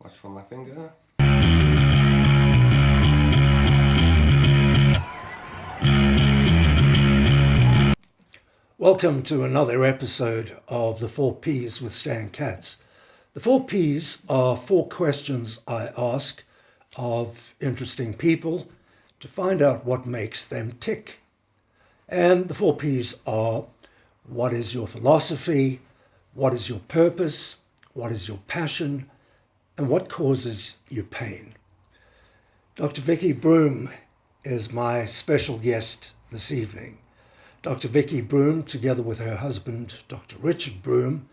Watch for my finger. Welcome to another episode of the 4 Ps with Stan Katz. The 4 Ps are 4 questions I ask of interesting people to find out what makes them tick. And the 4 Ps are: what is your philosophy, what is your purpose, what is your passion, and what causes you pain. Dr. Vicki Broome is my special guest this evening. Dr. Vicki Broome, together with her husband, Dr. Richard Broome,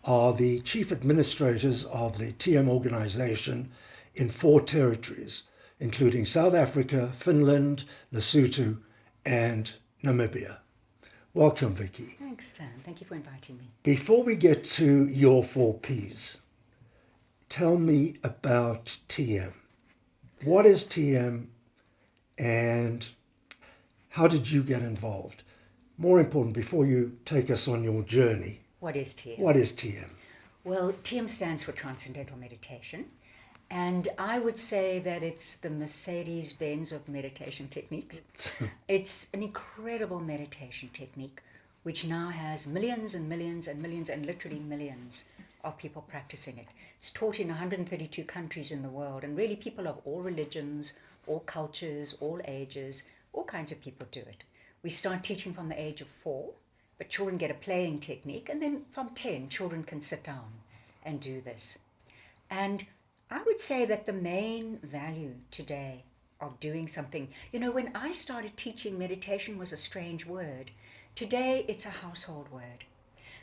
are the chief administrators of the TM organization in 4 territories, including South Africa, Finland, Lesotho, and Namibia. Welcome, Vicki. Thanks, Stan. Thank you for inviting me. Before we get to your 4 Ps, tell me about TM. What is TM and how did you get involved? More important, before you take us on your journey, What is TM? what is TM? Well, TM stands for Transcendental Meditation, and I would say that it's the Mercedes-Benz of meditation techniques. It's an incredible meditation technique which now has millions and millions and millions and literally millions of people practicing it. It's taught in 132 countries in the world, and really people of all religions, all cultures, all ages, all kinds of people do it. We start teaching from the age of 4, but children get a playing technique, and then from 10, children can sit down and do this. And I would say that the main value today of doing something, when I started teaching, meditation was a strange word. Today, it's a household word.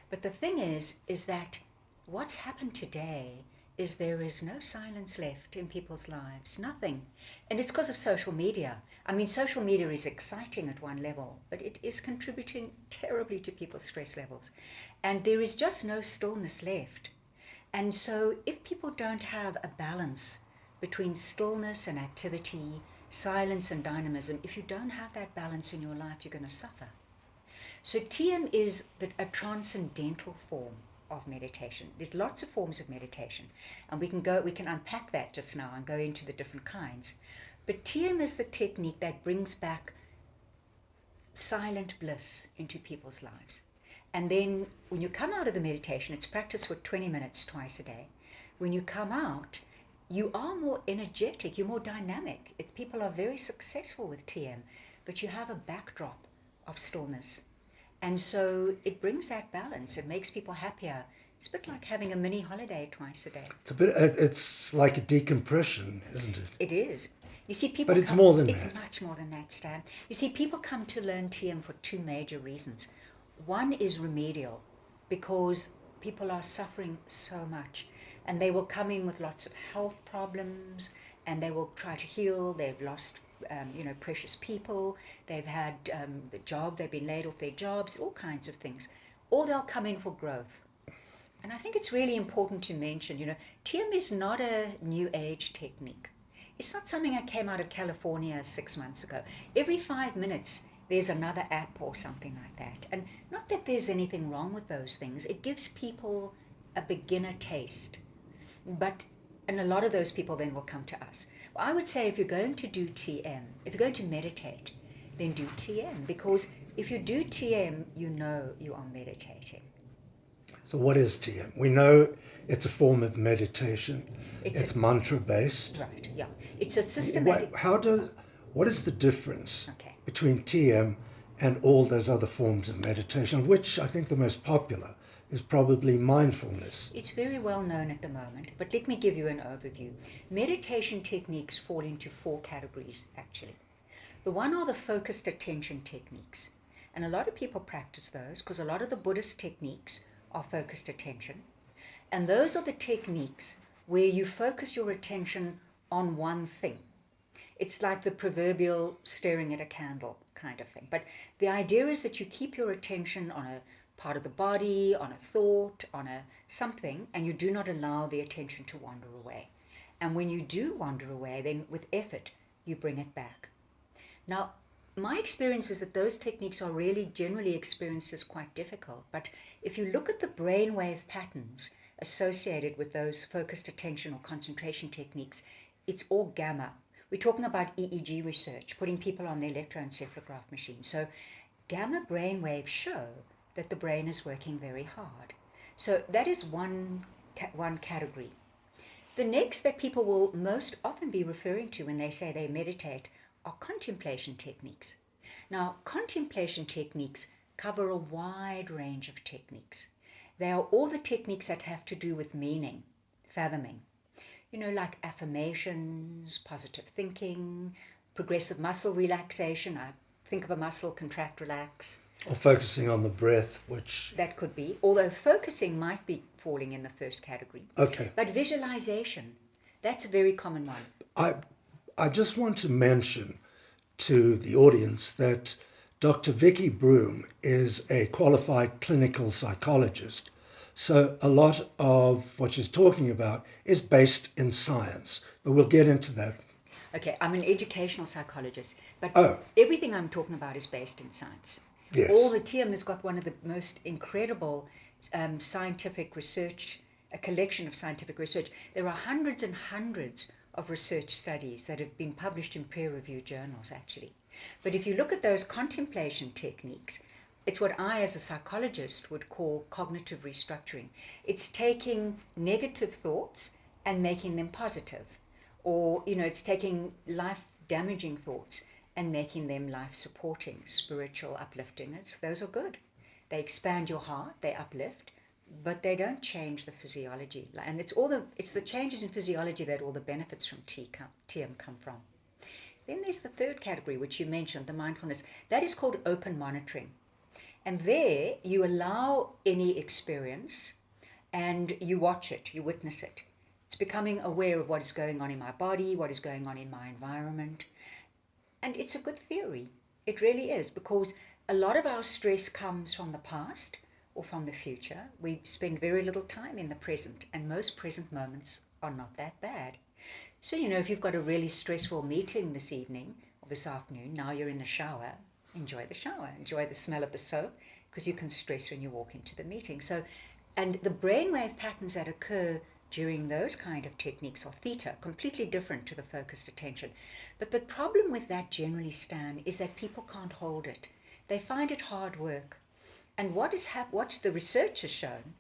But the thing is that what's happened today is there is no silence left in people's lives, nothing. And it's because of social media. I mean, social media is exciting at one level, but it is contributing terribly to people's stress levels. And there is just no stillness left. And so if people don't have a balance between stillness and activity, silence and dynamism, if you don't have that balance in your life, you're going to suffer. So TM is a transcendental form of meditation. There's lots of forms of meditation, and we can unpack that just now and go into the different kinds. But TM is the technique that brings back silent bliss into people's lives. And then when you come out of the meditation, it's practiced for 20 minutes twice a day. When you come out, you are more energetic, you're more dynamic. People are very successful with TM, but you have a backdrop of stillness. And so it brings that balance. It makes people happier. It's a bit like having a mini holiday twice a day. It's like a decompression, isn't it? It is. You see, people. But it's more than that. It's much more than that, Stan. You see, people come to learn TM for 2 major reasons. One is remedial, because people are suffering so much, and they will come in with lots of health problems, and they will try to heal. They've lost precious people, they've had the job, they've been laid off their jobs, all kinds of things. Or they'll come in for growth. And I think it's really important to mention, TM is not a new age technique. It's not something that came out of California 6 months ago. Every 5 minutes, there's another app or something like that. And not that there's anything wrong with those things. It gives people a beginner taste. And a lot of those people then will come to us. I would say if you're going to do TM, if you're going to meditate, then do TM. Because if you do TM, you know you are meditating. So what is TM? We know it's a form of meditation. It's mantra-based. Right, yeah. It's a systematic... What is the difference between TM and all those other forms of meditation, of which I think the most popular is probably mindfulness? It's very well known at the moment, but let me give you an overview. Meditation techniques fall into 4 categories, actually. The one are the focused attention techniques. And a lot of people practice those because a lot of the Buddhist techniques are focused attention. And those are the techniques where you focus your attention on one thing. It's like the proverbial staring at a candle kind of thing. But the idea is that you keep your attention on a part of the body, on a thought, on a something, and you do not allow the attention to wander away. And when you do wander away, then with effort, you bring it back. Now, my experience is that those techniques are really generally experienced as quite difficult. But if you look at the brainwave patterns associated with those focused attention or concentration techniques, it's all gamma. We're talking about EEG research, putting people on the electroencephalograph machine. So gamma brain waves show that the brain is working very hard. So that is one category. The next that people will most often be referring to when they say they meditate are contemplation techniques. Now, contemplation techniques cover a wide range of techniques. They are all the techniques that have to do with meaning, fathoming. Like affirmations, positive thinking, progressive muscle relaxation. I think of a muscle, contract, relax. Or focusing on the breath, which... That could be, although focusing might be falling in the first category. Okay. But visualization, that's a very common one. I just want to mention to the audience that Dr. Vicki Broome is a qualified clinical psychologist. So a lot of what she's talking about is based in science, but we'll get into that. Okay, I'm an educational psychologist, but everything I'm talking about is based in science. Yes. All the TM has got one of the most incredible scientific research, a collection of scientific research. There are hundreds and hundreds of research studies that have been published in peer-reviewed journals, actually. But if you look at those contemplation techniques, it's what I, as a psychologist, would call cognitive restructuring. It's taking negative thoughts and making them positive. Or, it's taking life-damaging thoughts and making them life-supporting, spiritual, uplifting. Those are good. They expand your heart, they uplift, but they don't change the physiology. And it's the changes in physiology that all the benefits from TM come from. Then there's the third category, which you mentioned, the mindfulness. That is called open monitoring. And there you allow any experience and you watch it, you witness it. It's becoming aware of what is going on in my body, what is going on in my environment. And it's a good theory. It really is, because a lot of our stress comes from the past or from the future. We spend very little time in the present, and most present moments are not that bad. So, if you've got a really stressful meeting this evening or this afternoon, now you're in the shower, enjoy the shower, enjoy the smell of the soap, because you can stress when you walk into the meeting. So, and the brainwave patterns that occur during those kind of techniques are theta, completely different to the focused attention. But the problem with that generally, Stan, is that people can't hold it. They find it hard work. And what the research has shown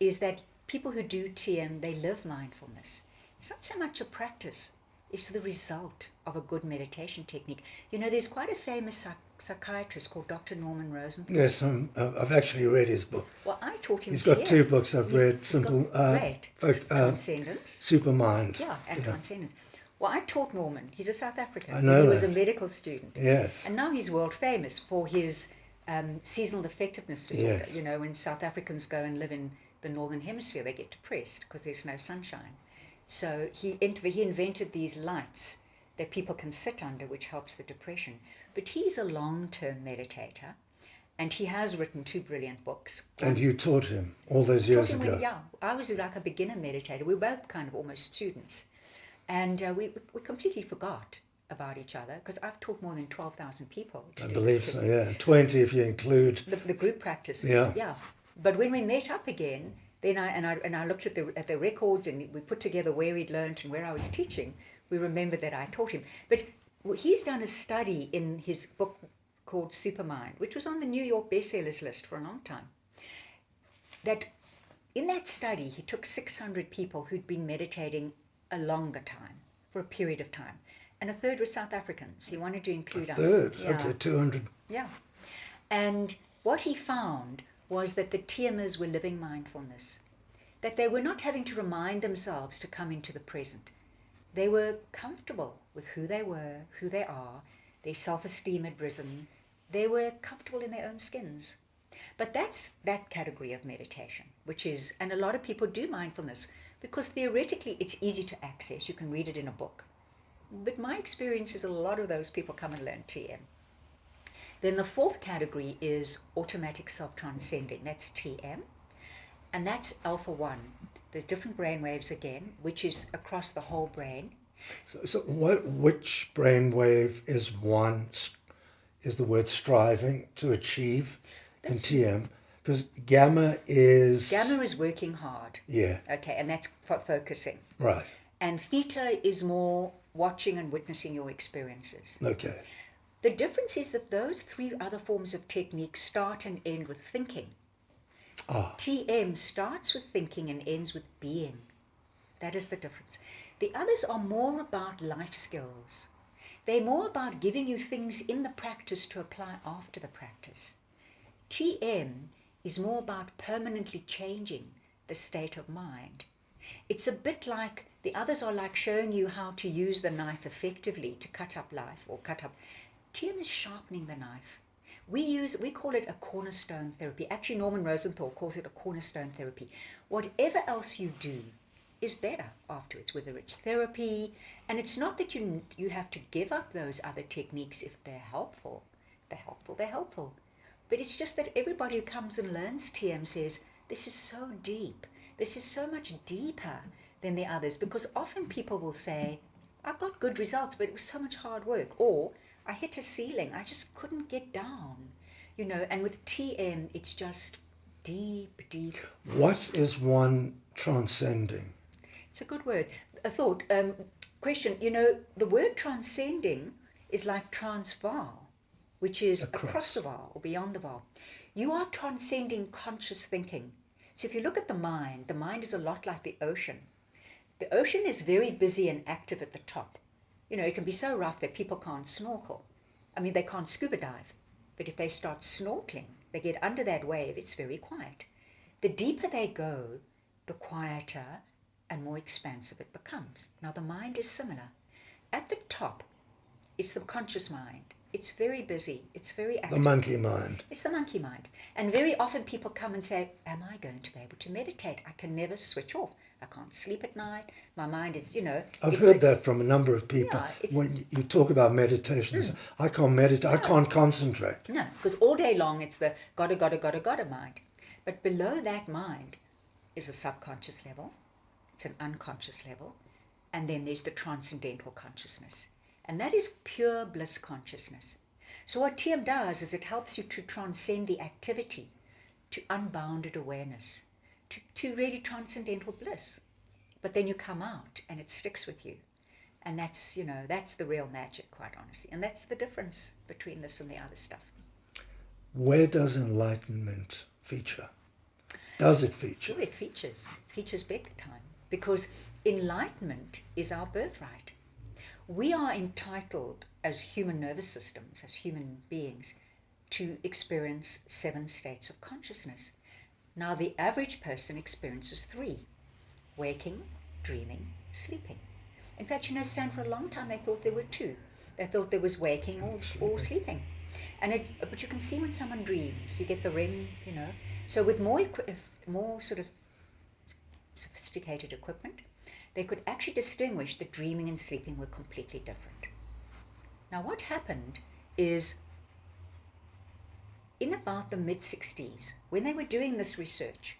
is that people who do TM, they live mindfulness. It's not so much a practice, it's the result of a good meditation technique. There's quite a famous psychiatrist called Dr. Norman Rosenthal. Yes, I've actually read his book. Well, I taught him He's got two books I've read. Transcendence. Supermind. Yeah, and Transcendence. Well, I taught Norman. He's a South African. I know He was a medical student. Yes. And now he's world famous for his seasonal affectiveness disorder. Yes. When South Africans go and live in the northern hemisphere, they get depressed because there's no sunshine. So he invented these lights that people can sit under, which helps the depression. But he's a long-term meditator, and he has written 2 brilliant books. And you taught him all those years ago. Yeah, I was like a beginner meditator. We were both kind of almost students. And we completely forgot about each other, because I've taught more than 12,000 people. I believe so, yeah. 20 if you include... The group practices, yeah. But when we met up again, then I looked at the records, and we put together where he'd learned and where I was teaching. We remembered that I taught him. But he's done a study in his book called Supermind, which was on the New York bestsellers list for a long time. That in that study, he took 600 people who'd been meditating a longer time, for a period of time. And a third were South Africans. He wanted to include us. A third? Yeah. Okay, 200. Yeah. And what he found was that the TMers were living mindfulness, that they were not having to remind themselves to come into the present. They were comfortable with who they were, who they are. Their self-esteem had risen. They were comfortable in their own skins. But that's that category of meditation, which is, and a lot of people do mindfulness, because theoretically it's easy to access. You can read it in a book. But my experience is a lot of those people come and learn TM. Then the fourth category is automatic self-transcending. That's TM. And that's alpha 1. There's different brain waves again, which is across the whole brain. So which brain wave is the word striving to achieve in TM? Because gamma is... Gamma is working hard. Yeah, Okay, and that's focusing. right. And theta is more watching and witnessing your experiences. Okay. The difference is that those three other forms of technique start and end with thinking. Ah, TM starts with thinking and ends with being. That is the difference. The others are more about life skills. They're more about giving you things in the practice to apply after the practice. TM is more about permanently changing the state of mind. It's a bit like the others are like showing you how to use the knife effectively to cut up life or cut up. TM is sharpening the knife. We call it a cornerstone therapy. Actually, Norman Rosenthal calls it a cornerstone therapy. Whatever else you do is better afterwards, whether it's therapy. And it's not that you have to give up those other techniques if they're helpful. They're helpful. But it's just that everybody who comes and learns TM says, this is so deep. This is so much deeper than the others. Because often people will say, I got good results, but it was so much hard work. Or, I hit a ceiling. I just couldn't get down. And with TM, it's just deep, deep. what is one transcending? It's a good word. A thought. Question. The word transcending is like transval, which is across the val or beyond the val. You are transcending conscious thinking. So if you look at the mind is a lot like the ocean. The ocean is very busy and active at the top. It can be so rough that people can't snorkel. I mean, they can't scuba dive. But if they start snorkeling, they get under that wave, it's very quiet. The deeper they go, the quieter and more expansive it becomes. Now, the mind is similar. At the top, it's the conscious mind. It's very busy. It's very active. The monkey mind. It's the monkey mind. And very often people come and say, am I going to be able to meditate? I can never switch off. I can't sleep at night. My mind is, I've heard that from a number of people. Yeah, when you talk about meditation, they say, I can't meditate, I can't concentrate. No, because all day long it's the gotta mind. But below that mind is a subconscious level. It's an unconscious level. And then there's the transcendental consciousness. And that is pure bliss consciousness. So what TM does is it helps you to transcend the activity to unbounded awareness, to really transcendental bliss. But then you come out and it sticks with you. And that's the real magic, quite honestly. And that's the difference between this and the other stuff. Where does enlightenment feature? Does it feature? Sure, it features. It features big time. Because enlightenment is our birthright. We are entitled as human nervous systems, as human beings, to experience 7 states of consciousness. Now, the average person experiences 3: waking, dreaming, sleeping. In fact, Stan, for a long time they thought there were 2. They thought there was waking or sleeping. But you can see when someone dreams, you get the REM, So with more sort of sophisticated equipment, they could actually distinguish that dreaming and sleeping were completely different. Now, what happened is, in about the mid-60s, when they were doing this research,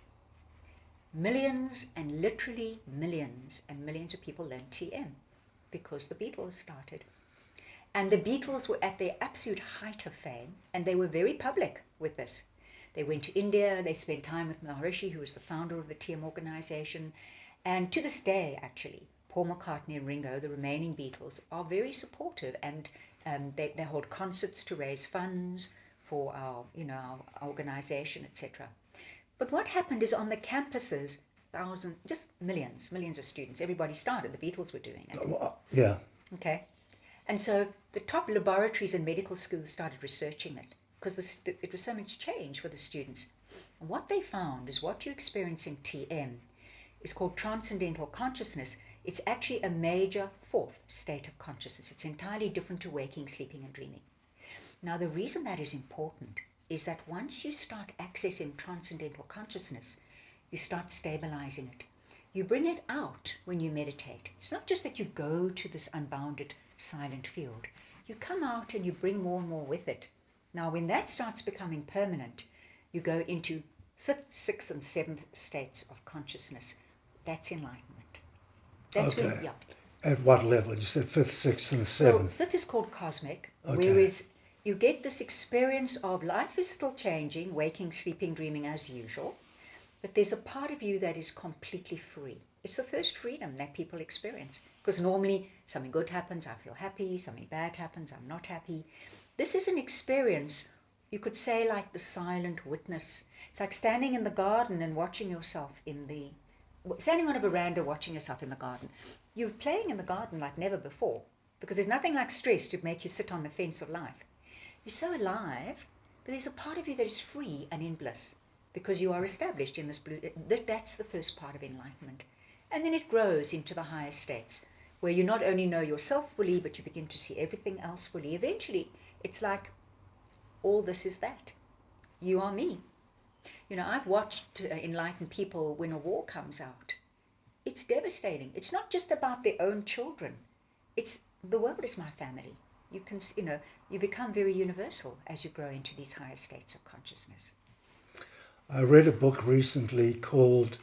millions and literally millions and millions of people learned TM because the Beatles started. And the Beatles were at their absolute height of fame, and they were very public with this. They went to India, they spent time with Maharishi, who was the founder of the TM organization. And to this day, actually, Paul McCartney and Ringo, the remaining Beatles, are very supportive, and they hold concerts to raise funds for our organization, etc. But what happened is on the campuses, millions of students, everybody started, the Beatles were doing it. Yeah. Okay. And so the top laboratories and medical schools started researching it because it was so much change for the students. And what they found is what you experience in TM is called transcendental consciousness. It's actually a major 4th state of consciousness. It's entirely different to waking, sleeping, and dreaming. Now, the reason that is important is that once you start accessing transcendental consciousness, you start stabilizing it. You bring it out when you meditate. It's not just that you go to this unbounded silent field. You come out and you bring more and more with it. Now, when that starts becoming permanent, you go into 5th, 6th, and 7th states of consciousness. That's enlightenment. That's okay. when, yeah. At what level? You said 5th, 6th, and 7th. So 5th is called cosmic, Okay. whereas, you get this experience of life is still changing, waking, sleeping, dreaming as usual, but there's a part of you that is completely free. It's the first freedom that people experience, because normally something good happens, I feel happy, something bad happens, I'm not happy. This is an experience, you could say, like the silent witness. It's like standing in the garden and watching yourself standing on a veranda watching yourself in the garden. You're playing in the garden like never before, because there's nothing like stress to make you sit on the fence of life. You're so alive, but there's a part of you that is free and in bliss, because you are established in this blue. That's the first part of enlightenment. And then it grows into the higher states, where you not only know yourself fully, but you begin to see everything else fully. Eventually, it's like, all this is that. You are me. I've watched enlightened people when a war comes out. It's devastating. It's not just about their own children. It's the world is my family. You become very universal as you grow into these higher states of consciousness. I read a book recently called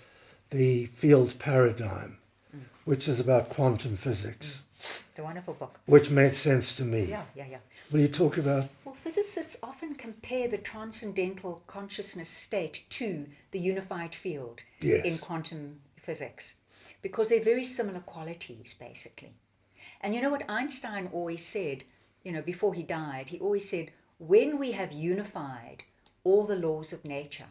The Field Paradigm, which is about quantum physics. The wonderful book. Which made sense to me. Yeah. Will you talk about? Well, physicists often compare the transcendental consciousness state to the unified field in quantum physics, because they're very similar qualities, basically. And you know what Einstein always said, before he died, he always said, when we have unified all the laws of nature,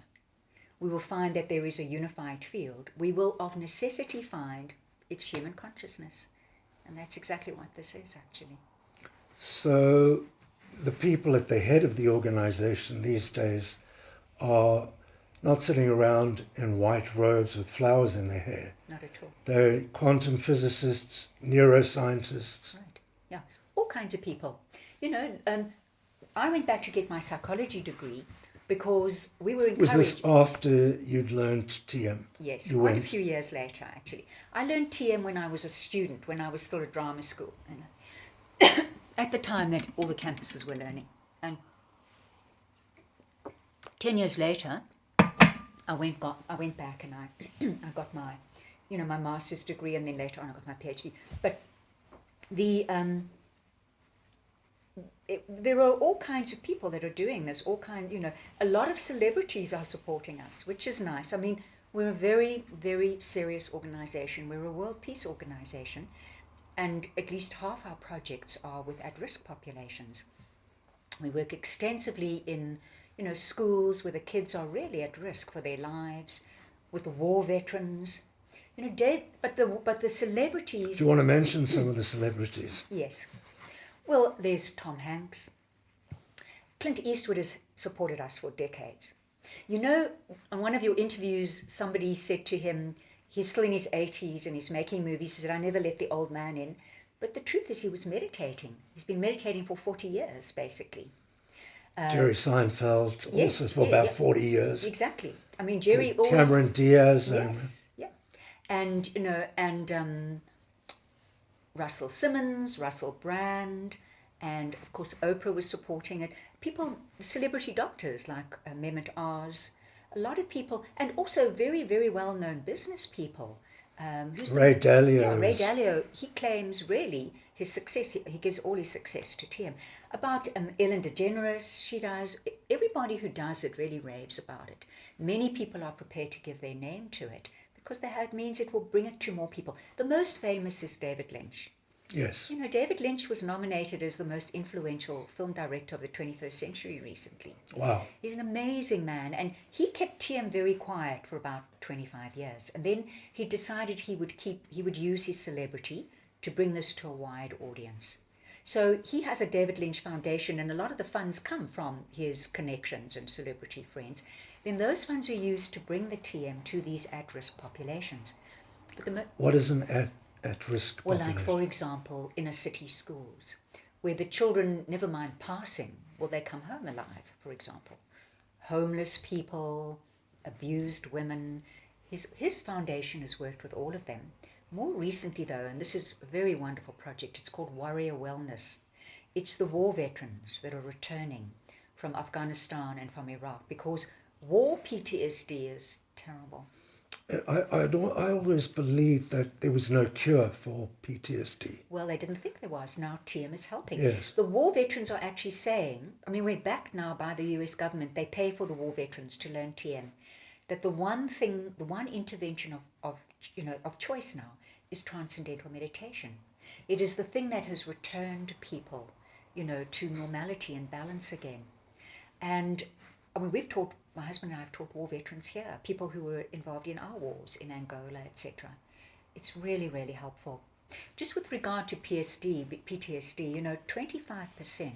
we will find that there is a unified field. We will of necessity find it's human consciousness. And that's exactly what this is, actually. So the people at the head of the organization these days are not sitting around in white robes with flowers in their hair. Not at all. They're quantum physicists, neuroscientists. Right. Yeah. All kinds of people. I went back to get my psychology degree because we were encouraged. Was this after you'd learned TM? Yes, quite a few years later, actually. I learned TM when I was a student, when I was still at drama school. At the time that all the campuses were learning. And 10 years later, I went back and I got my, my master's degree, and then later on I got my PhD. But there are all kinds of people that are doing this. A lot of celebrities are supporting us, which is nice. I mean, we're a very, very serious organization. We're a world peace organization. And at least half our projects are with at-risk populations. We work extensively in, schools where the kids are really at risk for their lives, with the war veterans. But the celebrities. Do you want to mention some of the celebrities? Yes. Well, there's Tom Hanks. Clint Eastwood has supported us for decades. On one of your interviews, somebody said to him, he's still in his 80s and he's making movies. He said, I never let the old man in. But the truth is he was meditating. He's been meditating for 40 years, basically. Jerry Seinfeld, also for about 40 years. Exactly. I mean, Jerry always... Cameron Diaz. Yes, yeah. And Russell Simmons, Russell Brand, and of course Oprah was supporting it. People, celebrity doctors like Mehmet Oz, a lot of people, and also very, very well-known business people. Ray Dalio. Yeah, Ray Dalio. He claims really his success. He gives all his success to TM. About Ellen DeGeneres, she does. Everybody who does it really raves about it. Many people are prepared to give their name to it because it means it will bring it to more people. The most famous is David Lynch. Yes. David Lynch was nominated as the most influential film director of the 21st century recently. Wow. He's an amazing man, and he kept TM very quiet for about 25 years. And then he decided he would use his celebrity to bring this to a wide audience. So he has a David Lynch Foundation, and a lot of the funds come from his connections and celebrity friends. Then those funds are used to bring the TM to these at-risk populations. But what is an at-risk population? Well, like, for example, inner city schools, where the children, never mind passing, they come home alive, for example. Homeless people, abused women. His foundation has worked with all of them. More recently, though, and this is a very wonderful project, it's called Warrior Wellness. It's the war veterans that are returning from Afghanistan and from Iraq, because war PTSD is terrible. I always believed that there was no cure for PTSD. Well, they didn't think there was. Now TM is helping. Yes. The war veterans are actually saying, I mean, we're backed now by the US government. They pay for the war veterans to learn TM. That the one intervention of choice now is transcendental meditation. It is the thing that has returned people, to normality and balance again. And I mean, my husband and I have taught war veterans here, people who were involved in our wars in Angola, etc. It's really, really helpful. Just with regard to PTSD, 25%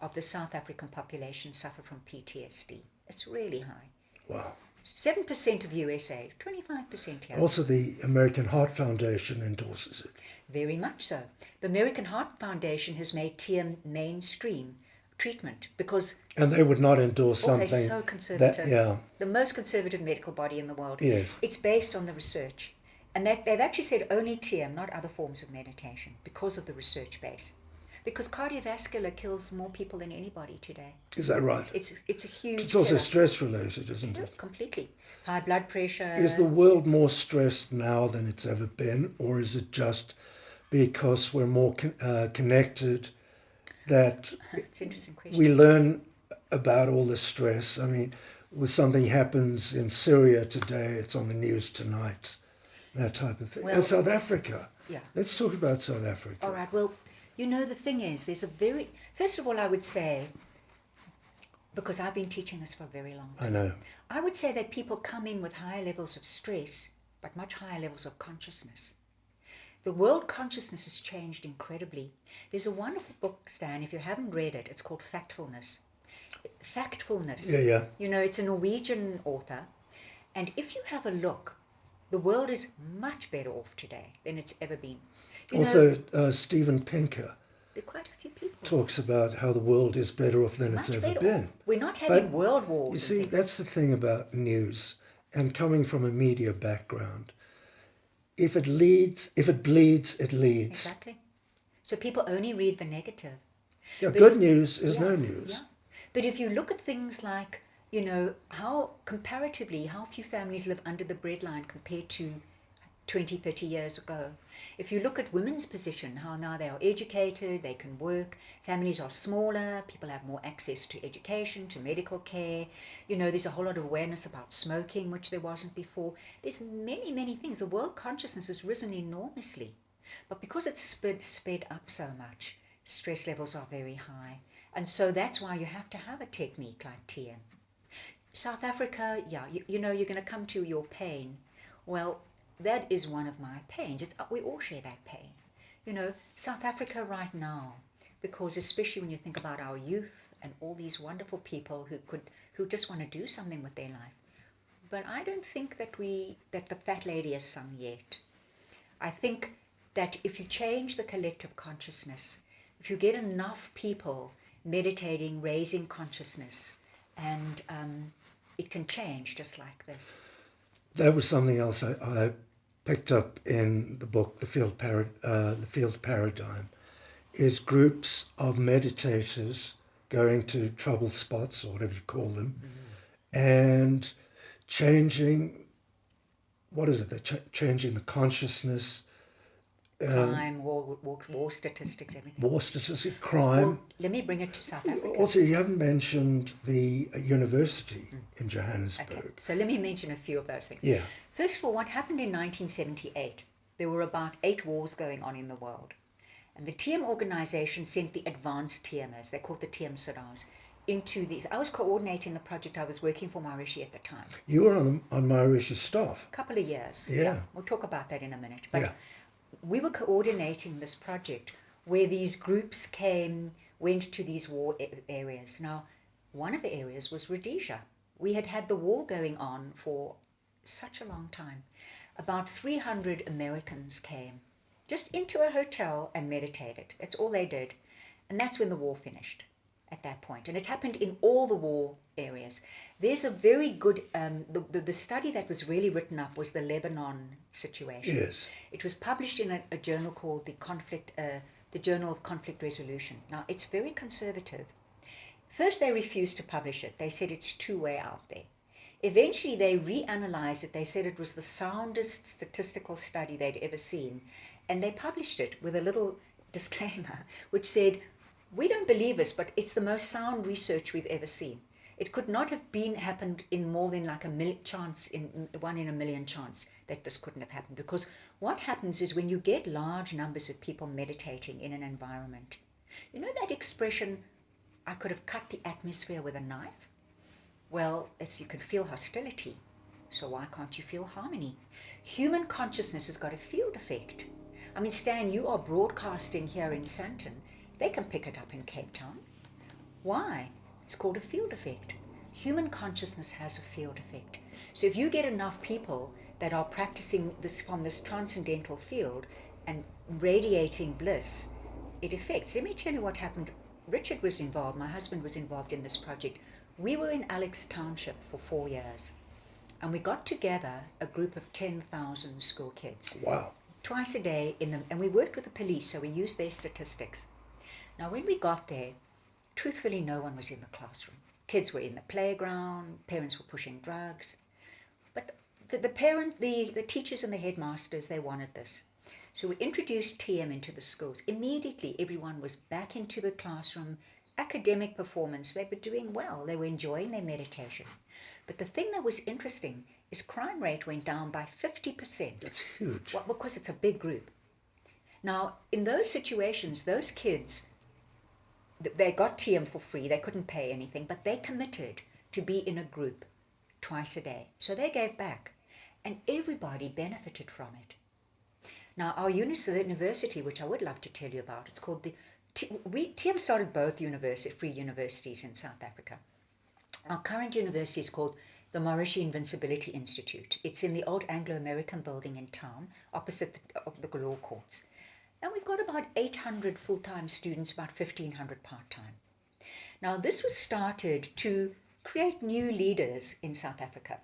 of the South African population suffer from PTSD. It's really high. Wow. 7% of USA, 25% here. Also, the American Heart Foundation endorses it. Very much so. The American Heart Foundation has made TM mainstream treatment because... And they would not endorse something... they're so conservative. Yeah. The most conservative medical body in the world. Yes. It's based on the research. And they've actually said only TM, not other forms of meditation, because of the research base. Because cardiovascular kills more people than anybody today. Is that right? It's a huge It's also killer. stress related, isn't it? Completely. High blood pressure. Is the world more stressed now than it's ever been, or is it just because we're more connected that It's an interesting question. we learn about all the stress? I mean, when something happens in Syria today, it's on the news tonight, that type of thing. Well, and South Africa. Yeah. Let's talk about South Africa. All right. Well, the thing is, first of all, I would say, because I've been teaching this for a very long time. I know. I would say that people come in with higher levels of stress, but much higher levels of consciousness. The world consciousness has changed incredibly. There's a wonderful book, Stan, if you haven't read it, it's called Factfulness. Factfulness. Yeah. It's a Norwegian author. And if you have a look, the world is much better off today than it's ever been. Steven Pinker there are quite a few people. talks about how the world is better off than it's ever been. We're not having But, world wars. You see, that's the thing about news, and coming from a media background. If it bleeds, it leads. Exactly. So people only read the negative. Yeah, good news is no news. Yeah. But if you look at things like, how few families live under the breadline compared to 20, 30 years ago. If you look at women's position, how now they are educated, they can work, families are smaller, people have more access to education, to medical care. There's a whole lot of awareness about smoking, which there wasn't before. There's many, many things. The world consciousness has risen enormously. But because it's sped up so much, stress levels are very high. And so that's why you have to have a technique like TM. South Africa, you're going to come to your pain. Well, that is one of my pains. We all share that pain. South Africa right now, because especially when you think about our youth and all these wonderful people who just want to do something with their life. But I don't think that the fat lady has sung yet. I think that if you change the collective consciousness, if you get enough people meditating, raising consciousness, and it can change just like this. That was something else I picked up in the book, The Field Paradigm, is groups of meditators going to trouble spots, or whatever you call them, and changing, they're changing the consciousness. Crime, war statistics, everything. War statistics, crime. Well, let me bring it to South Africa. Also, you haven't mentioned the university in Johannesburg. Okay, so let me mention a few of those things. Yeah. First of all, what happened in 1978? There were about 8 wars going on in the world. And the TM organization sent the advanced TMers, they're called the TM Siddhas, into these. I was coordinating the project. I was working for Maharishi at the time. You were on Maharishi's staff. A couple of years. Yeah. We'll talk about that in a minute. But we were coordinating this project where these groups went to these war areas. Now, one of the areas was Rhodesia. We had the war going on for such a long time. About 300 Americans came just into a hotel and meditated. That's all they did. And that's when the war finished at that point. And it happened in all the war areas. There's a very good, the study that was really written up was the Lebanon situation. Yes. It was published in a journal called the Journal of Conflict Resolution. Now, it's very conservative. First, they refused to publish it. They said it's too way out there. Eventually, they reanalyzed it. They said it was the soundest statistical study they'd ever seen. And they published it with a little disclaimer, which said, we don't believe this, but it's the most sound research we've ever seen. It could not have happened in more than like one in a million chance that this couldn't have happened. Because what happens is when you get large numbers of people meditating in an environment, you know that expression, I could have cut the atmosphere with a knife? Well, you can feel hostility. So why can't you feel harmony? Human consciousness has got a field effect. I mean, Stan, you are broadcasting here in Sandton. They can pick it up in Cape Town. Why? It's called a field effect. Human consciousness has a field effect. So if you get enough people that are practicing this from this transcendental field and radiating bliss, it affects. Let me tell you what happened. Richard was involved, my husband was involved in this project. We were in Alex Township for 4 years, and we got together a group of 10,000 school kids. Wow. Twice a day, and we worked with the police, so we used their statistics. Now, when we got there, truthfully, no one was in the classroom. Kids were in the playground, parents were pushing drugs. But the teachers and the headmasters, they wanted this. So we introduced TM into the schools. Immediately, everyone was back into the classroom, academic performance. They were doing well. They were enjoying their meditation. But the thing that was interesting is crime rate went down by 50%. That's huge. Well, because it's a big group. Now, in those situations, those kids, they got TM for free. They couldn't pay anything, but they committed to be in a group twice a day. So they gave back, and everybody benefited from it. Now, our university, which I would love to tell you about, it's called TM started both free universities in South Africa. Our current university is called the Mauritia Invincibility Institute. It's in the old Anglo-American building in town, opposite the law courts. And we've got about 800 full-time students, about 1,500 part-time. Now, this was started to create new leaders in South Africa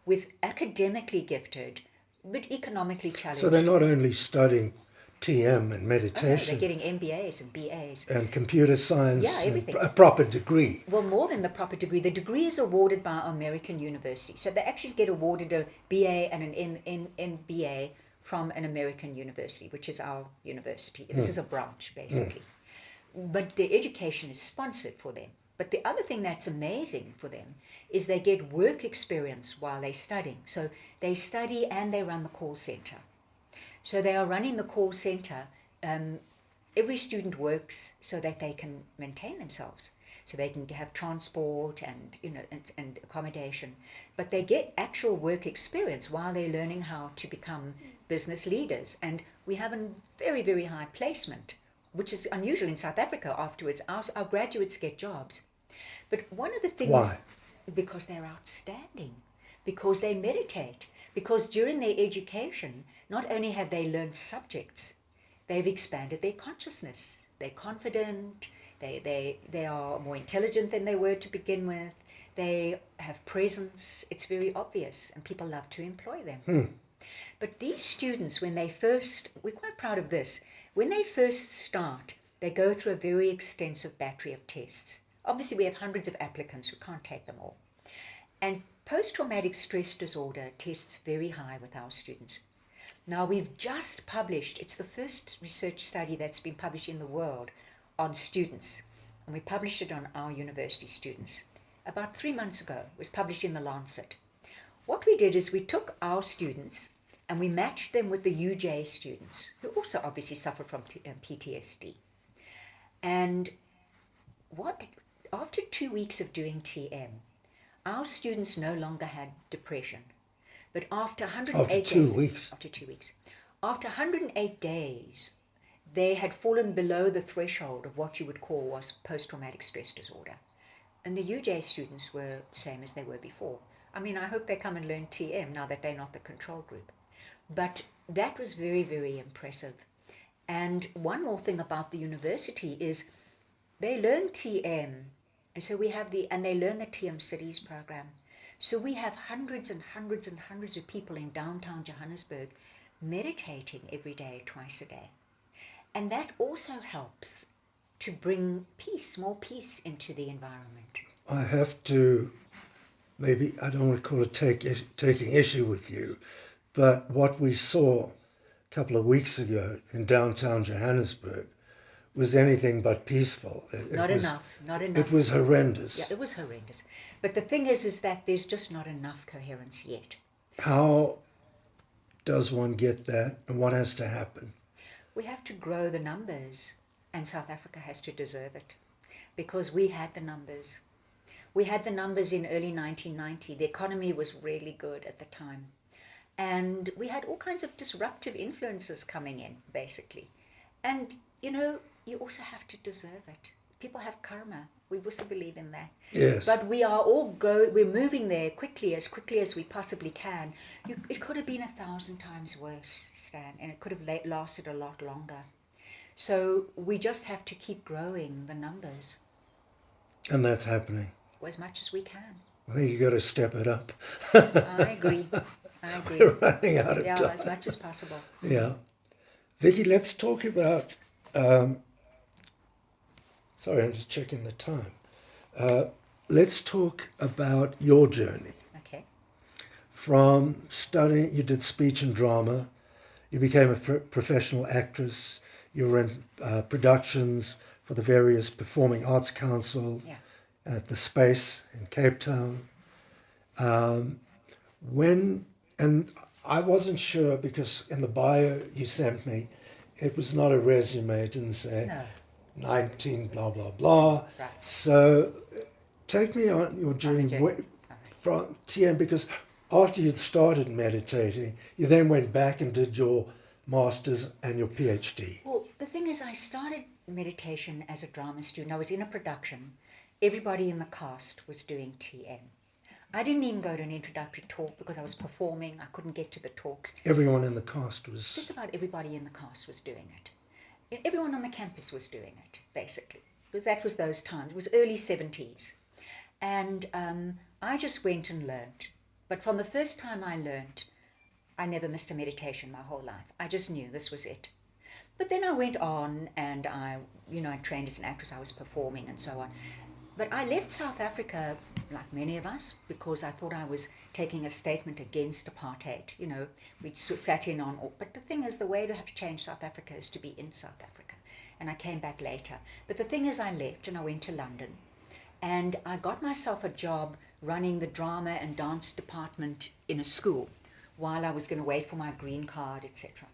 with academically gifted, but economically challenged. So they're not only studying TM and Oh, no, meditation. they're getting MBAs and BAs. And computer science. Yeah, everything. And a proper degree. Well, more than the proper degree. The degree is awarded by our American university. So they actually get awarded a BA and an MBA from an American university, which is our university. This is a branch, basically. But the education is sponsored for them. But the other thing that's amazing for them is they get work experience while they're studying. So they study and they run the call center. So they are running the call center. Every student works so that they can maintain themselves. So they can have transport and and accommodation. But they get actual work experience while they're learning how to become business leaders. And we have a very, very high placement, which is unusual in South Africa afterwards. Our graduates get jobs. But one of the things... Why? Because they're outstanding, because they meditate, because during their education, not only have they learned subjects, they've expanded their consciousness. They're confident, they are more intelligent than they were to begin with, they have presence, it's very obvious, and people love to employ them. But these students, we're quite proud of this, when they first start, they go through a very extensive battery of tests. Obviously, we have hundreds of applicants, we can't take them all. And post-traumatic stress disorder tests very high with our students. Now, we've just published, it's the first research study that's been published in the world on students. And we published it on our university students. About 3 months ago, it was published in The Lancet. What we did is we took our students and we matched them with the UJ students, who also obviously suffer from PTSD. And after 2 weeks of doing TM, our students no longer had depression. But after 108 days, after 2 weeks, after 108 days, they had fallen below the threshold of what you would call was post-traumatic stress disorder. And the UJ students were the same as they were before. I mean, I hope they come and learn TM now that they're not the control group. But that was very, very impressive. And one more thing about the university is they learn TM, and so and they learn the TM Cities program. So we have hundreds and hundreds and hundreds of people in downtown Johannesburg meditating every day, twice a day. And that also helps to bring peace, more peace into the environment. I have to maybe I don't want to call it taking issue with you, but what we saw a couple of weeks ago in downtown Johannesburg was anything but peaceful. Not enough. It was horrendous. Yeah, it was horrendous. But the thing is that there's just not enough coherence yet. How does one get that, and what has to happen? We have to grow the numbers, and South Africa has to deserve it, because we had the numbers. We had the numbers in early 1990. The economy was really good at the time. And we had all kinds of disruptive influences coming in, basically. And, you also have to deserve it. People have karma. We also believe in that. Yes. But we're moving there quickly as we possibly can. It could have been 1,000 times worse, Stan, and it could have lasted a lot longer. So we just have to keep growing the numbers. And that's happening. As much as we can. I think you've got to step it up. I agree. We're running out of time. Yeah, as much as possible. Yeah. Vicki, let's talk about... sorry, I'm just checking the time. Let's talk about your journey. Okay. From studying, you did speech and drama, you became a professional actress, you were in productions for the various performing arts councils at the Space in Cape Town. And I wasn't sure, because in the bio you sent me, it was not a resume, it didn't say 19 blah blah blah. Right. So take me on your journey from TM, because after you'd started meditating, you then went back and did your master's and your PhD. Well, the thing is, I started meditation as a drama student. I was in a production. Everybody in the cast was doing TM. I didn't even go to an introductory talk because I was performing. I couldn't get to the talks. Everyone in the cast was... Just about everybody in the cast was doing it. Everyone on the campus was doing it, basically. Because that was those times. It was early 70s. And I just went and learned. But from the first time I learned, I never missed a meditation my whole life. I just knew this was it. But then I went on and I trained as an actress. I was performing and so on. But I left South Africa, like many of us, because I thought I was taking a statement against apartheid. We sat in on... But the thing is, the way to have to change South Africa is to be in South Africa. And I came back later. But the thing is, I left and I went to London. And I got myself a job running the drama and dance department in a school while I was going to wait for my green card, etc.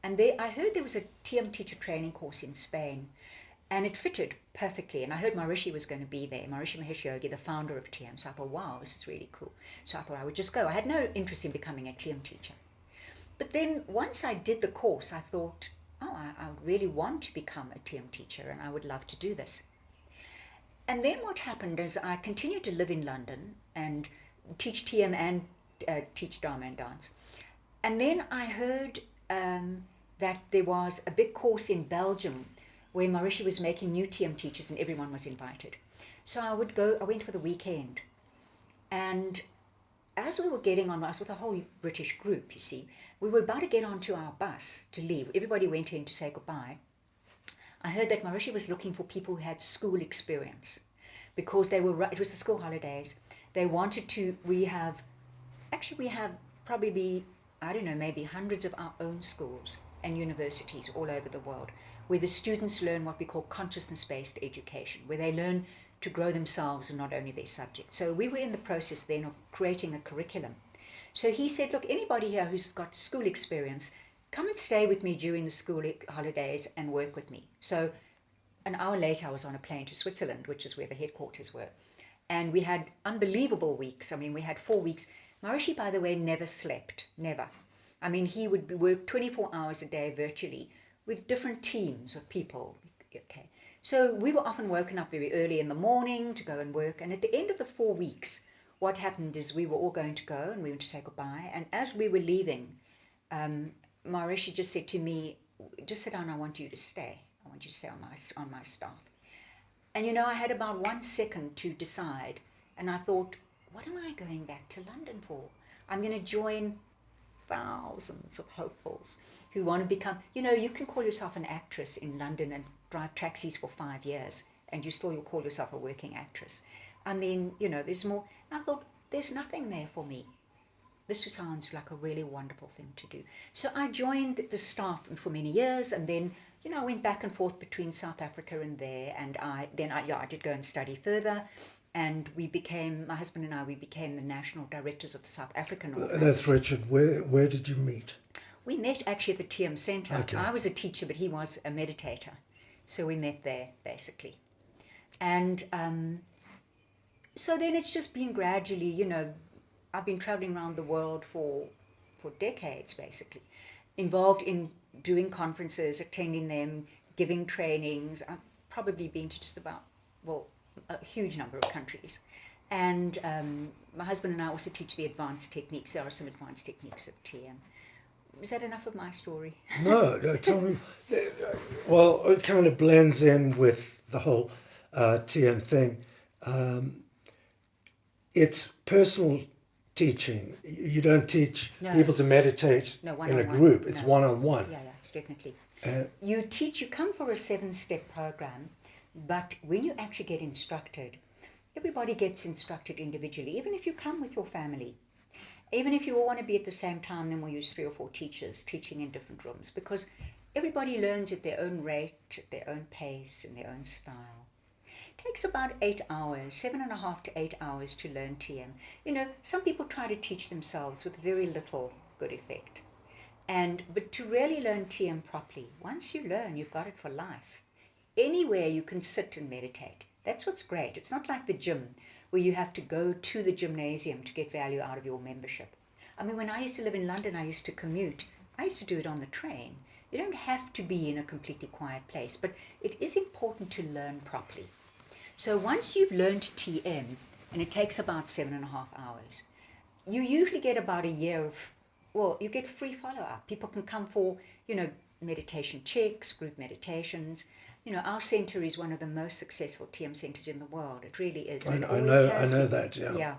And I heard there was a TM teacher training course in Spain. And it fitted perfectly. And I heard Maharishi was going to be there, Maharishi Mahesh Yogi, the founder of TM. So I thought, wow, this is really cool. So I thought I would just go. I had no interest in becoming a TM teacher. But then once I did the course, I thought, I really want to become a TM teacher and I would love to do this. And then what happened is I continued to live in London and teach TM and teach drama and dance. And then I heard that there was a big course in Belgium where Maharishi was making new TM teachers and everyone was invited. So I went for the weekend. And as we were getting on, I was with a whole British group, you see. We were about to get onto our bus to leave. Everybody went in to say goodbye. I heard that Maharishi was looking for people who had school experience because it was the school holidays. They wanted to, we have probably, maybe hundreds of our own schools and universities all over the world, where the students learn what we call consciousness-based education, where they learn to grow themselves and not only their subject. So we were in the process then of creating a curriculum. So he said, look, anybody here who's got school experience, come and stay with me during the school holidays and work with me. So an hour later, I was on a plane to Switzerland, which is where the headquarters were. And we had unbelievable weeks. We had 4 weeks. Maharishi, by the way, never slept, never. He would work 24 hours a day virtually, with different teams of people. Okay. So we were often woken up very early in the morning to go and work. And at the end of the 4 weeks, what happened is we were all going to go and we went to say goodbye. And as we were leaving, Maharishi just said to me, just sit down, I want you to stay. I want you to stay on my staff. And I had about 1 second to decide. And I thought, what am I going back to London for? I'm going to join thousands of hopefuls who want to become, you can call yourself an actress in London and drive taxis for 5 years and you'll call yourself a working actress. There's more. And I thought, there's nothing there for me. This sounds like a really wonderful thing to do. So I joined the staff for many years, and then, I went back and forth between South Africa and there, and I did go and study further, and my husband and I, we became the national directors of the South African organization. That's Richard. Where did you meet? We met actually at the TM Center. Okay. I was a teacher, but he was a meditator. So we met there, basically. And so then it's just been gradually, I've been traveling around the world for decades, basically, involved in doing conferences, attending them, giving trainings. I've probably been to just about, a huge number of countries. And my husband and I also teach the advanced techniques. There are some advanced techniques of TM. Is that enough of my story? No, tell me. Well, it kind of blends in with the whole TM thing. It's personal teaching. You don't teach people to meditate in a group. It's one-on-one. Yeah, it's definitely. You come for a 7-step program, but when you actually get instructed, everybody gets instructed individually, even if you come with your family. Even if you all want to be at the same time, then we'll use 3 or 4 teachers teaching in different rooms, because everybody learns at their own rate, at their own pace, in their own style. It takes about 8 hours, 7.5 to 8 hours to learn TM. Some people try to teach themselves with very little good effect. But to really learn TM properly, once you learn, you've got it for life. Anywhere you can sit and meditate. That's what's great. It's not like the gym, where you have to go to the gymnasium to get value out of your membership. I mean, when I used to live in London, I used to commute. I used to do it on the train. You don't have to be in a completely quiet place, but it is important to learn properly. So once you've learned TM, and it takes about 7.5 hours, you usually get about a year of, you get free follow-up. People can come for, meditation checks, group meditations. Our center is one of the most successful TM centers in the world. It really is. I know that, yeah. Yeah.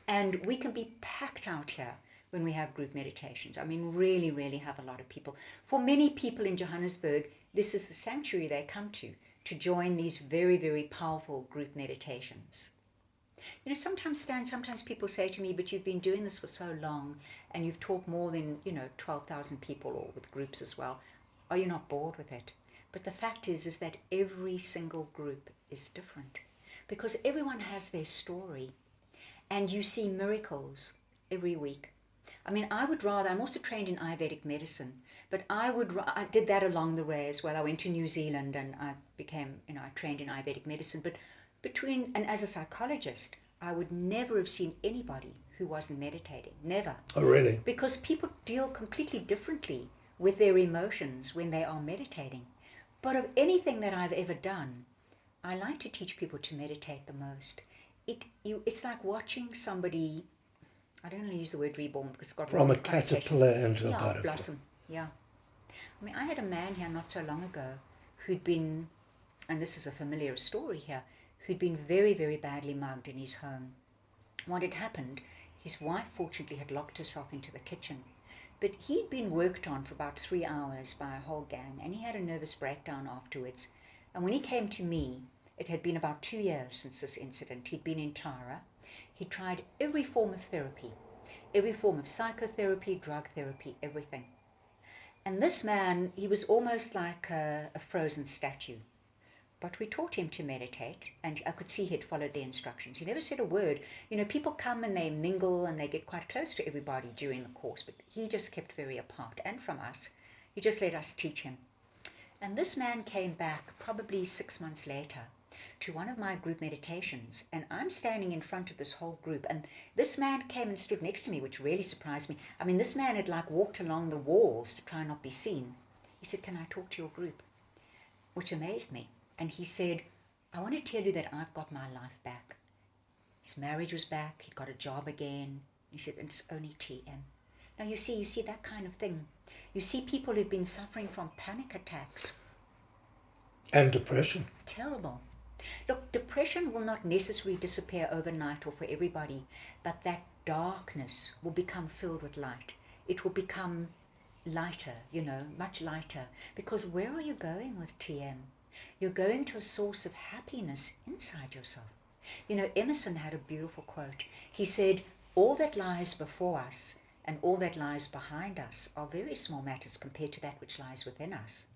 And we can be packed out here when we have group meditations. I mean, really, really have a lot of people. For many people in Johannesburg, this is the sanctuary they come to join these very, very powerful group meditations. Sometimes people say to me, but you've been doing this for so long, and you've taught more than, 12,000 people, or with groups as well. Are you not bored with it? But the fact is that every single group is different, because everyone has their story, and you see miracles every week. I mean, I'm also trained in Ayurvedic medicine, but I did that along the way as well. I went to New Zealand and I became, I trained in Ayurvedic medicine, but and as a psychologist, I would never have seen anybody who wasn't meditating, never. Oh, really? Because people deal completely differently with their emotions when they are meditating. But of anything that I've ever done, I like to teach people to meditate the most. It's like watching somebody, I don't want to use the word reborn because it's got from a caterpillar into a butterfly. Blossom, yeah. I mean, I had a man here not so long ago who'd been, and this is a familiar story here, who'd been very, very badly mugged in his home. What had happened, his wife fortunately had locked herself into the kitchen, but he'd been worked on for about 3 hours by a whole gang, and he had a nervous breakdown afterwards. And when he came to me, it had been about 2 years since this incident. He'd been in Tara. He tried every form of therapy, every form of psychotherapy, drug therapy, everything. And this man, he was almost like a frozen statue. But we taught him to meditate, and I could see he'd followed the instructions. He never said a word. People come and they mingle and they get quite close to everybody during the course, but he just kept very apart. And from us, he just let us teach him. And this man came back probably 6 months later to one of my group meditations, and I'm standing in front of this whole group, and this man came and stood next to me, which really surprised me. I mean, this man had walked along the walls to try not be seen. He said, "Can I talk to your group?" Which amazed me. And he said, "I want to tell you that I've got my life back." His marriage was back, he'd got a job again. He said, "And it's only TM." Now you see that kind of thing. You see people who've been suffering from panic attacks. And depression. Terrible. Look, depression will not necessarily disappear overnight or for everybody, but that darkness will become filled with light. It will become lighter, much lighter. Because where are you going with TM? You're going to a source of happiness inside yourself. Emerson had a beautiful quote. He said, all that lies before us and all that lies behind us are very small matters compared to that which lies within us.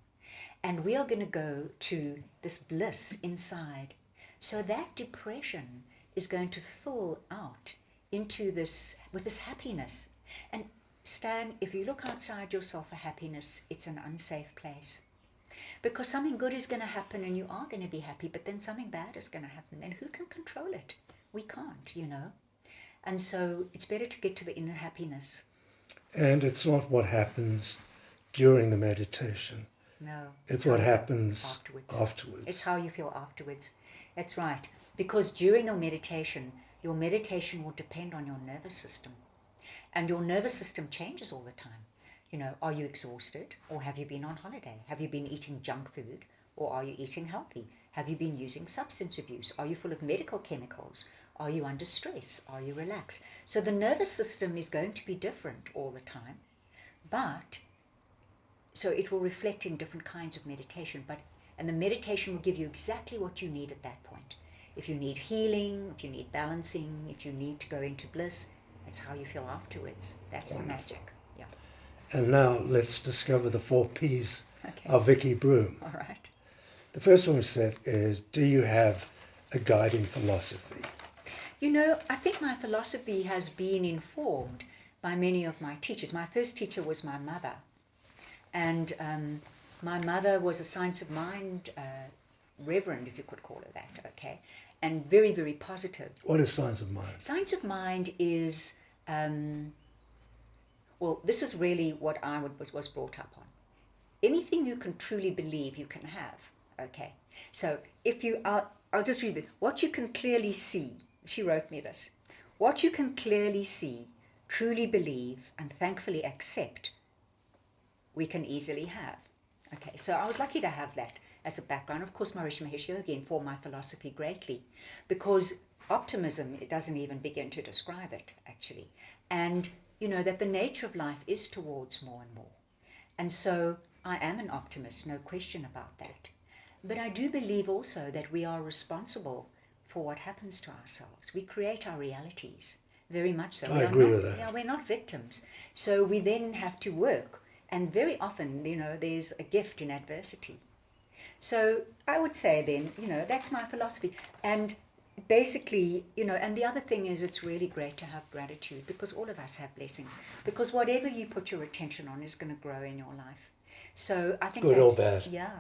And we are going to go to this bliss inside. So that depression is going to fill out into this, with this happiness. And Stan, if you look outside yourself for happiness, it's an unsafe place. Because something good is going to happen and you are going to be happy, but then something bad is going to happen. And who can control it? We can't, you know. And so it's better to get to the inner happiness. And it's not what happens during the meditation. No. It's what happens afterwards. It's how you feel afterwards. That's right. Because during your meditation will depend on your nervous system. And your nervous system changes all the time. You know, are you exhausted, or have you been on holiday? Have you been eating junk food, or are you eating healthy? Have you been using substance abuse? Are you full of medical chemicals? Are you under stress? Are you relaxed? So the nervous system is going to be different all the time, but so it will reflect in different kinds of meditation, and the meditation will give you exactly what you need at that point. If you need healing, if you need balancing, if you need to go into bliss, that's how you feel afterwards. That's Wonderful. The magic. Yeah. And now let's discover the 4 P's of Vicki Broome. All right. The first one we said is, do you have a guiding philosophy? You know, I think my philosophy has been informed by many of my teachers. My first teacher was my mother. And my mother was a Science of Mind reverend, if you could call her that, okay? And very, very positive. What is Science of Mind? Science of Mind is, well, this is really what I was brought up on. Anything you can truly believe you can have, okay? So if you are, I'll just read it. What you can clearly see, she wrote me this. What you can clearly see, truly believe, and thankfully accept, we can easily have. Okay, so I was lucky to have that as a background. Of course, Maharishi Mahesh Yogi informed my philosophy greatly, because optimism, it doesn't even begin to describe it, actually. And, you know, that the nature of life is towards more and more. And so I am an optimist, no question about that. But I do believe also that we are responsible for what happens to ourselves. We create our realities, very much so. I agree with that. Yeah, we're not victims. So we then have to work. And very often, you know, there's a gift in adversity. So I would say then, you know, that's my philosophy. And basically, you know, and the other thing is it's really great to have gratitude, because all of us have blessings. Because whatever you put your attention on is going to grow in your life. So I think good or bad. Yeah.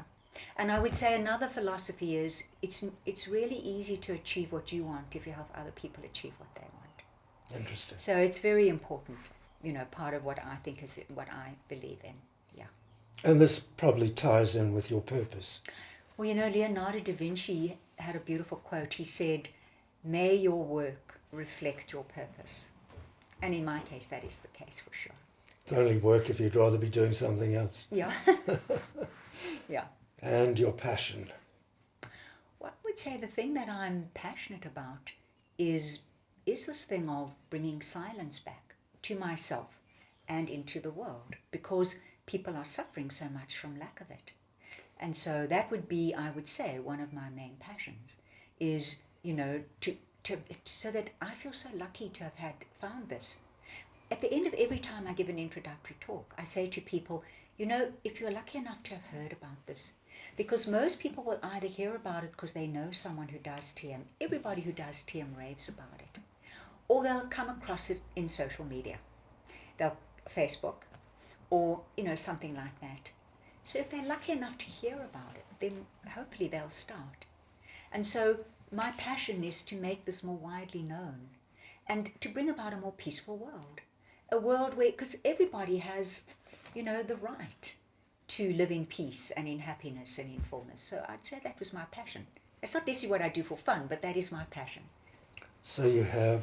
And I would say another philosophy is it's really easy to achieve what you want if you help other people achieve what they want. Interesting. So it's very important, you know, part of what I think is what I believe in. Yeah. And this probably ties in with your purpose. Well, you know, Leonardo da Vinci had a beautiful quote. He said, "May your work reflect your purpose." And in my case, that is the case for sure. It's only work if you'd rather be doing something else. Yeah. Yeah. And your passion. Well, I would say the thing that I'm passionate about is this thing of bringing silence back to myself and into the world, because people are suffering so much from lack of it. And so that would be, I would say, one of my main passions is, you know, so that I feel so lucky to have found this. At the end of every time I give an introductory talk, I say to people, you know, if you're lucky enough to have heard about this, because most people will either hear about it because they know someone who does TM. Everybody who does TM raves about it. Or they'll come across it in social media. They'll Facebook or, you know, something like that. So if they're lucky enough to hear about it, then hopefully they'll start. And so my passion is to make this more widely known and to bring about a more peaceful world. A world where, because everybody has, you know, the right to live in peace and in happiness and in fullness. So I'd say that was my passion. It's not necessarily what I do for fun, but that is my passion. So you have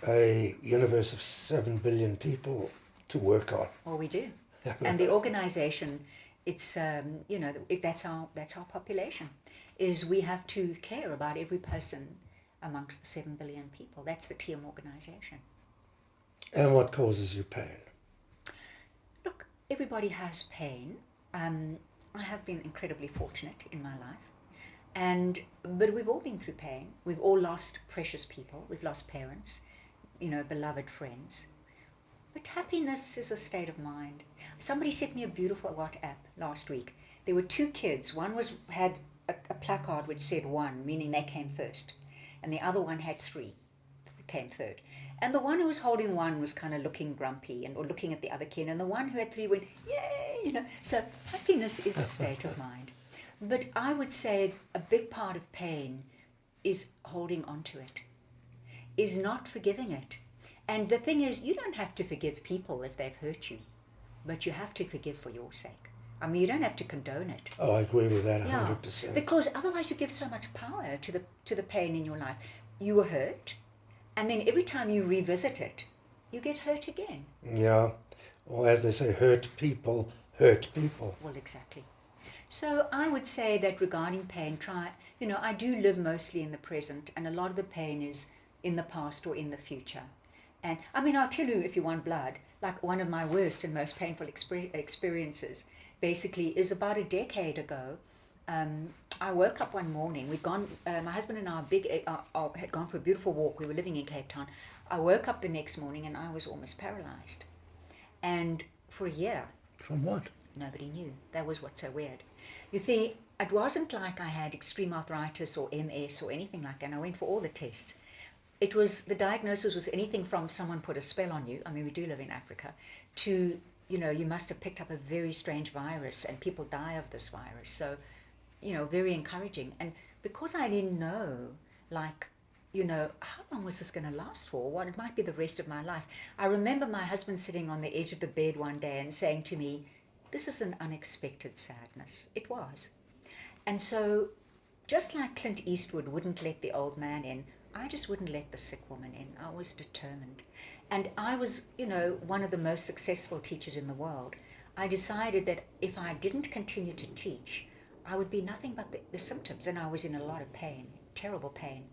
a universe of 7 billion people to work on. Well, we do. And the organization, it's, you know, that's our population, is we have to care about every person amongst the 7 billion people. That's the TM organization. And what causes you pain? Look, everybody has pain. I have been incredibly fortunate in my life. But we've all been through pain. We've all lost precious people. We've lost parents. beloved friends. But happiness is a state of mind. Somebody sent me a beautiful WhatsApp last week. There were two kids. One had a placard which said 1, meaning they came first. And the other one had 3, came third. And the one who was holding 1 was kind of looking grumpy or looking at the other kid. And the one who had 3 went, yay, So happiness is a state of mind. But I would say a big part of pain is holding on to it, is not forgiving it. And the thing is, you don't have to forgive people if they've hurt you, but you have to forgive for your sake. I mean, you don't have to condone it. Oh, I agree with that 100%. Because otherwise you give so much power to the pain in your life. You were hurt, and then every time you revisit it, you get hurt again. Yeah. Or as they say, hurt people hurt people. Well, exactly. So I would say that regarding pain, I do live mostly in the present, and a lot of the pain is in the past or in the future. And I mean, I'll tell you, if you want blood, like one of my worst and most painful experiences basically is about a decade ago. I woke up one morning. My husband and I had gone for a beautiful walk. We were living in Cape Town. I woke up the next morning and I was almost paralyzed. And for a year. From what? Nobody knew. That was what's so weird. You see, it wasn't like I had extreme arthritis or MS or anything like that. And I went for all the tests. The diagnosis was anything from someone put a spell on you, I mean, we do live in Africa, to, you must have picked up a very strange virus and people die of this virus. So, very encouraging. And because I didn't know, how long was this going to last for? Well, it might be the rest of my life. I remember my husband sitting on the edge of the bed one day and saying to me, "This is an unexpected sadness." It was. And so, just like Clint Eastwood wouldn't let the old man in, I just wouldn't let the sick woman in. I was determined. And I was, one of the most successful teachers in the world. I decided that if I didn't continue to teach, I would be nothing but the symptoms. And I was in a lot of pain, terrible pain.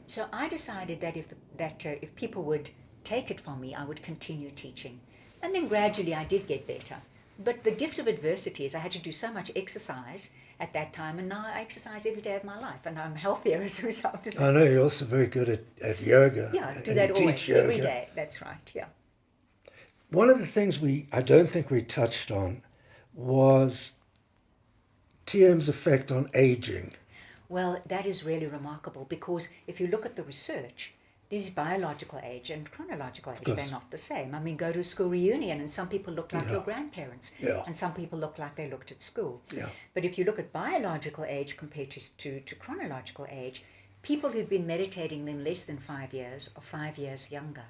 So I decided that if people would take it from me, I would continue teaching. And then gradually I did get better. But the gift of adversity is I had to do so much exercise at that time, and now I exercise every day of my life, and I'm healthier as a result of it. I know you're also very good at yoga. Yeah, I do that always, every day. That's right, yeah. One of the things I don't think we touched on was TM's effect on aging. Well, that is really remarkable, because if you look at the research, these biological age and chronological age, they're not the same. I mean, go to a school reunion and some people look like your grandparents, and some people look like they looked at school. Yeah. But if you look at biological age compared to chronological age, people who've been meditating in less than 5 years are 5 years younger.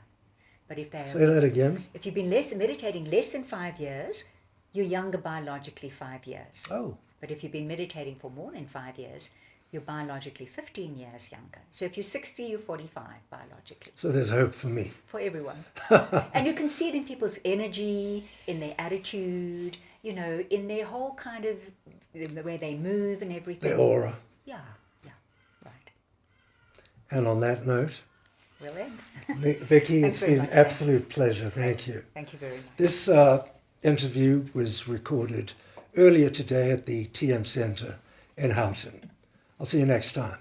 But if Say that again. If you've been meditating less than 5 years, you're younger biologically 5 years. Oh. But if you've been meditating for more than 5 years, you're biologically 15 years younger. So if you're 60, you're 45 biologically. So there's hope for me. For everyone. And you can see it in people's energy, in their attitude, in their whole kind of, in the way they move and everything. The aura. Yeah, right. And on that note, we'll end. Vicki, it's been an absolute pleasure. Thank you. Thank you very much. This interview was recorded earlier today at the TM Centre in Houghton. I'll see you next time.